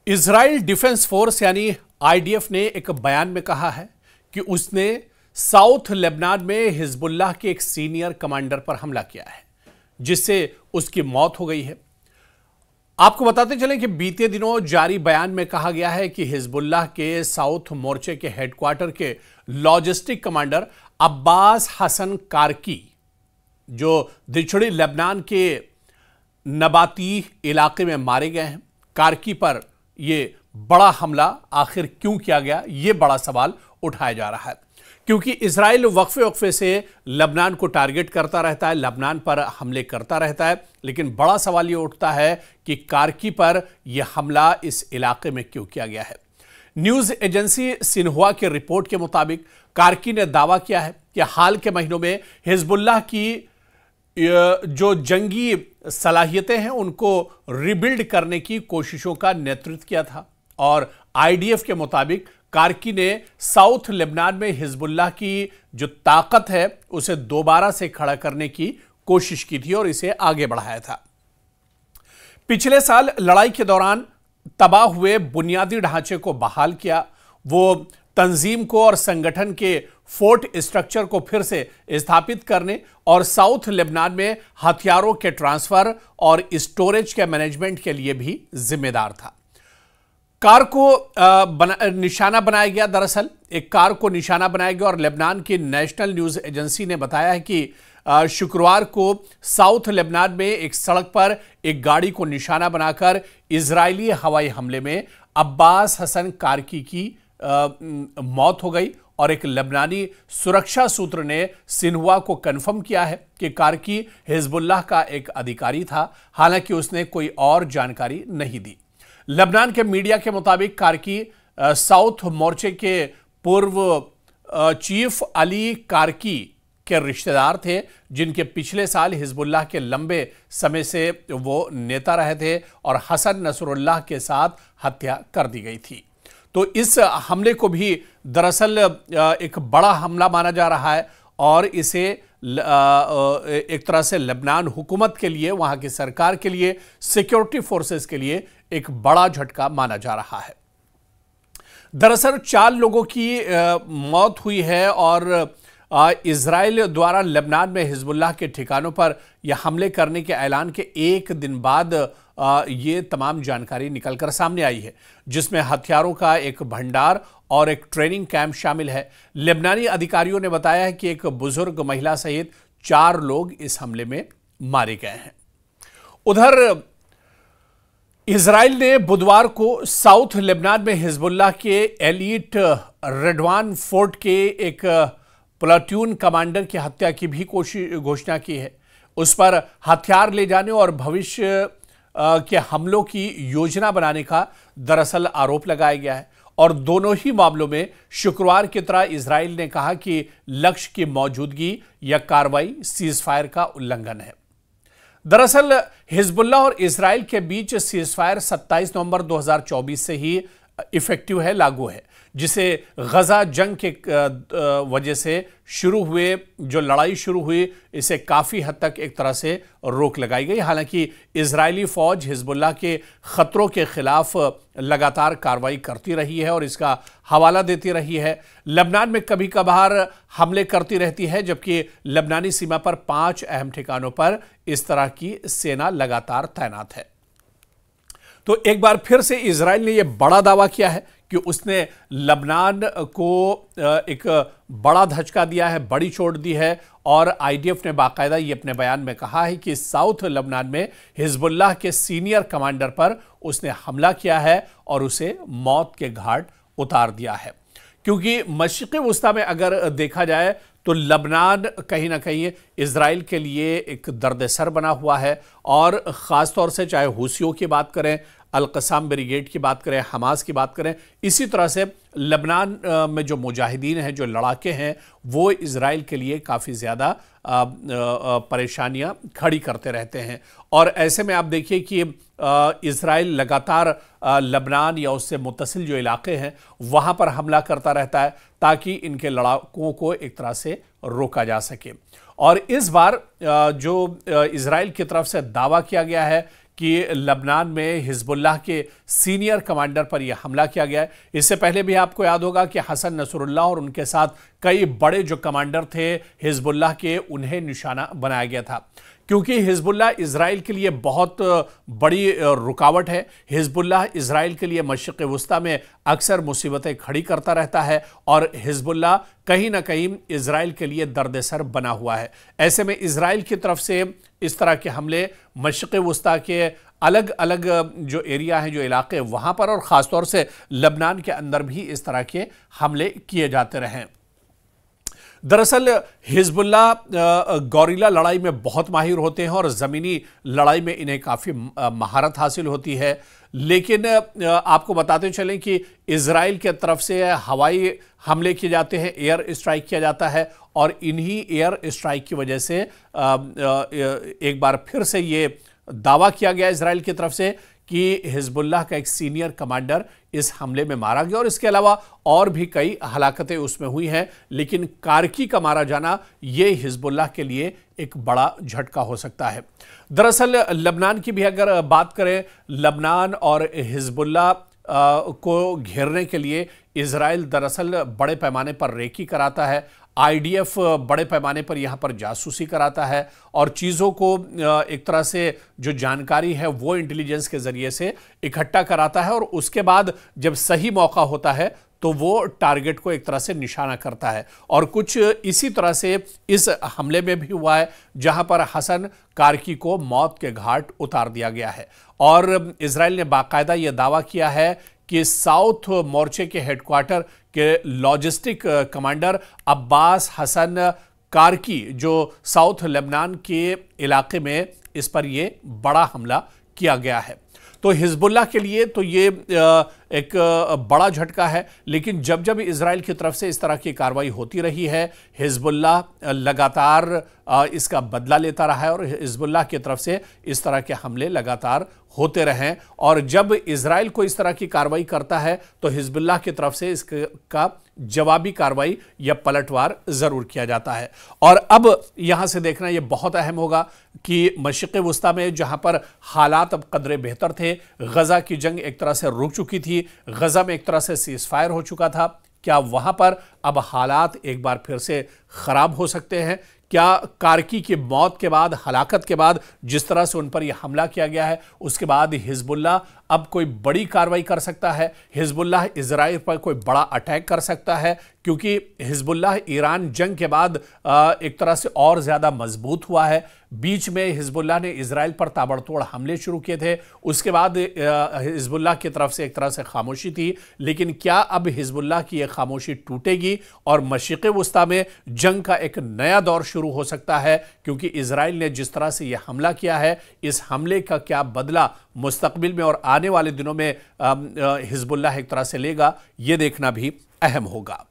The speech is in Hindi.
इजराइल डिफेंस फोर्स यानी आईडीएफ ने एक बयान में कहा है कि उसने साउथ लेबनान में हिजबुल्लाह के एक सीनियर कमांडर पर हमला किया है, जिससे उसकी मौत हो गई है। आपको बताते चलें कि बीते दिनों जारी बयान में कहा गया है कि हिजबुल्लाह के साउथ मोर्चे के हेडक्वार्टर के लॉजिस्टिक कमांडर अब्बास हसन कारकी, जो दिचड़ी लेबनान के नबाती इलाके में मारे गए हैं। कारकी पर यह बड़ा हमला आखिर क्यों किया गया, यह बड़ा सवाल उठाया जा रहा है, क्योंकि इजराइल वक्फे वक्फे से लेबनान को टारगेट करता रहता है, लेबनान पर हमले करता रहता है। लेकिन बड़ा सवाल यह उठता है कि कारकी पर यह हमला इस इलाके में क्यों किया गया है। न्यूज एजेंसी सिन्हुआ की रिपोर्ट के मुताबिक कारकी ने दावा किया है कि हाल के महीनों में हिजबुल्लाह की जो जंगी सलाहियतें हैं उनको रिबिल्ड करने की कोशिशों का नेतृत्व किया था, और आईडीएफ के मुताबिक कारकी ने साउथ लेबनान में हिजबुल्लाह की जो ताकत है उसे दोबारा से खड़ा करने की कोशिश की थी और इसे आगे बढ़ाया था। पिछले साल लड़ाई के दौरान तबाह हुए बुनियादी ढांचे को बहाल किया, वो तंजीम को और संगठन के फोर्ट स्ट्रक्चर को फिर से स्थापित करने और साउथ लेबनान में हथियारों के ट्रांसफर और स्टोरेज के मैनेजमेंट के लिए भी जिम्मेदार था। कार को निशाना बनाया गया। दरअसल एक कार को निशाना बनाया गया और लेबनान की नेशनल न्यूज एजेंसी ने बताया है कि शुक्रवार को साउथ लेबनान में एक सड़क पर एक गाड़ी को निशाना बनाकर इजरायली हवाई हमले में अब्बास हसन कारकी की मौत हो गई, और एक लेबनानी सुरक्षा सूत्र ने सिन्हुआ को कंफर्म किया है कि कारकी हिजबुल्लाह का एक अधिकारी था, हालांकि उसने कोई और जानकारी नहीं दी। लेबनान के मीडिया के मुताबिक कारकी साउथ मोर्चे के पूर्व चीफ अली कारकी के रिश्तेदार थे, जिनके पिछले साल हिजबुल्लाह के लंबे समय से वो नेता रहे थे और हसन नसरुल्लाह के साथ हत्या कर दी गई थी। तो इस हमले को भी दरअसल एक बड़ा हमला माना जा रहा है और इसे एक तरह से लेबनान हुकूमत के लिए, वहां की सरकार के लिए, सिक्योरिटी फोर्सेस के लिए एक बड़ा झटका माना जा रहा है। दरअसल 4 लोगों की मौत हुई है और इजराइल द्वारा लेबनान में हिजबुल्लाह के ठिकानों पर यह हमले करने के ऐलान के एक दिन बाद ये तमाम जानकारी निकलकर सामने आई है, जिसमें हथियारों का एक भंडार और एक ट्रेनिंग कैंप शामिल है। लेबनानी अधिकारियों ने बताया है कि एक बुजुर्ग महिला सहित 4 लोग इस हमले में मारे गए हैं। उधर इजराइल ने बुधवार को साउथ लेबनान में हिजबुल्लाह के एलीट रेडवान फोर्ट के एक प्लाटून कमांडर की हत्या की भी घोषणा की है। उस पर हथियार ले जाने और भविष्य के हमलों की योजना बनाने का दरअसल आरोप लगाया गया है, और दोनों ही मामलों में शुक्रवार की तरह इजराइल ने कहा कि लक्ष्य की मौजूदगी या कार्रवाई सीजफायर का उल्लंघन है। दरअसल हिजबुल्लाह और इजराइल के बीच सीजफायर 27 नवंबर 2024 से ही इफेक्टिव है, लागू है, जिसे गजा जंग के वजह से शुरू हुए जो लड़ाई शुरू हुई, इसे काफ़ी हद तक एक तरह से रोक लगाई गई। हालांकि इजरायली फौज हिजबुल्लाह के खतरों के खिलाफ लगातार कार्रवाई करती रही है और इसका हवाला देती रही है। लेबनान में कभी कभार हमले करती रहती है, जबकि लेबनानी सीमा पर 5 अहम ठिकानों पर इस तरह की सेना लगातार तैनात है। तो एक बार फिर से इजराइल ने यह बड़ा दावा किया है कि उसने लेबनान को एक बड़ा धचका दिया है, बड़ी चोट दी है, और आईडीएफ ने बाकायदा ये अपने बयान में कहा है कि साउथ लेबनान में हिजबुल्लाह के सीनियर कमांडर पर उसने हमला किया है और उसे मौत के घाट उतार दिया है। क्योंकि मशरिक़ी वुस्ता में अगर देखा जाए तो लेबनान कहीं ना कहीं इजराइल के लिए एक दर्द-ए-सर बना हुआ है, और ख़ास तौर से चाहे हूसियों की बात करें, अल-क़साम ब्रिगेड की बात करें, हमास की बात करें, इसी तरह से लेबनान में जो मुजाहिदीन हैं, जो लड़ाके हैं, वो इजराइल के लिए काफ़ी ज़्यादा परेशानियां खड़ी करते रहते हैं। और ऐसे में आप देखिए कि इजराइल लगातार लेबनान या उससे मुत्तसिल जो इलाके हैं वहाँ पर हमला करता रहता है ताकि इनके लड़ाकों को एक तरह से रोका जा सके। और इस बार जो इजराइल की तरफ से दावा किया गया है कि लबनान में हिजबुल्लाह के सीनियर कमांडर पर यह हमला किया गया है। इससे पहले भी आपको याद होगा कि हसन नसरुल्लाह और उनके साथ कई बड़े जो कमांडर थे हिजबुल्लाह के, उन्हें निशाना बनाया गया था, क्योंकि हिजबुल्लाह इजराइल के लिए बहुत बड़ी रुकावट है। हिजबुल्लाह इजराइल के लिए मशरिक़ वुस्ता में अक्सर मुसीबतें खड़ी करता रहता है और हिजबुल्लाह कहीं ना कहीं इजराइल के लिए दर्द-ए-सर बना हुआ है। ऐसे में इजराइल की तरफ से इस तरह के हमले मशरिक़ वुस्ता के अलग अलग जो एरिया हैं, जो इलाके, वहाँ पर और ख़ासतौर से लबनान के अंदर भी इस तरह के हमले किए जाते रहे। दरअसल हिजबुल्लाह गौरिला लड़ाई में बहुत माहिर होते हैं और ज़मीनी लड़ाई में इन्हें काफ़ी महारत हासिल होती है। लेकिन आपको बताते चलें कि इजराइल के तरफ से हवाई हमले किए जाते हैं, एयर स्ट्राइक किया जाता है और इन्हीं एयर स्ट्राइक की वजह से एक बार फिर से ये दावा किया गया इजराइल की तरफ से कि हिजबुल्लाह का एक सीनियर कमांडर इस हमले में मारा गया और इसके अलावा और भी कई हलाकतें उसमें हुई हैं। लेकिन कारकी का मारा जाना ये हिजबुल्लाह के लिए एक बड़ा झटका हो सकता है। दरअसल लबनान की भी अगर बात करें, लबनान और हिजबुल्लाह को घेरने के लिए इजराइल दरअसल बड़े पैमाने पर रेकी कराता है। आईडीएफ बड़े पैमाने पर यहाँ पर जासूसी कराता है और चीज़ों को एक तरह से जो जानकारी है वो इंटेलिजेंस के ज़रिए से इकट्ठा कराता है और उसके बाद जब सही मौका होता है तो वो टारगेट को एक तरह से निशाना करता है। और कुछ इसी तरह से इस हमले में भी हुआ है, जहां पर हसन कारकी को मौत के घाट उतार दिया गया है। और इजराइल ने बाकायदा यह दावा किया है कि साउथ मोर्चे के हेडक्वार्टर के लॉजिस्टिक कमांडर अब्बास हसन कारकी, जो साउथ लेबनान के इलाके में, इस पर यह बड़ा हमला किया गया है। तो हिजबुल्लाह के लिए तो ये एक बड़ा झटका है। लेकिन जब जब इजराइल की तरफ से इस तरह की कार्रवाई होती रही है, हिजबुल्लाह लगातार इसका बदला लेता रहा है और हिजबुल्लाह की तरफ से इस तरह के हमले लगातार होते रहे। और जब इजराइल को इस तरह की कार्रवाई करता है तो हिजबुल्लाह की तरफ से इसका जवाबी कार्रवाई या पलटवार जरूर किया जाता है। और अब यहां से देखना यह बहुत अहम होगा कि मशरिक़ वुस्ता में जहां पर हालात अब कदरे बेहतर थे, गजा की जंग एक तरह से रुक चुकी थी, गजा में एक तरह से सीज़फायर हो चुका था, क्या वहां पर अब हालात एक बार फिर से खराब हो सकते हैं? क्या कारकी की मौत के बाद, हलाकत के बाद, जिस तरह से उन पर यह हमला किया गया है, उसके बाद हिजबुल्लाह अब कोई बड़ी कार्रवाई कर सकता है? हिजबुल्लाह इजराइल पर कोई बड़ा अटैक कर सकता है? क्योंकि हिजबुल्लाह ईरान जंग के बाद एक तरह से और ज़्यादा मजबूत हुआ है। बीच में हिजबुल्लाह ने इजराइल पर ताबड़तोड़ हमले शुरू किए थे, उसके बाद हिजबुल्लाह की तरफ से एक तरह से खामोशी थी। लेकिन क्या अब हिजबुल्लाह की यह खामोशी टूटेगी और मशरिक़ वुस्ता में जंग का एक नया दौर शुरू हो सकता है? क्योंकि इजराइल ने जिस तरह से यह हमला किया है, इस हमले का क्या बदला मुस्तकबिल में और आने वाले दिनों में हिजबुल्लाह एक तरह से लेगा, यह देखना भी अहम होगा।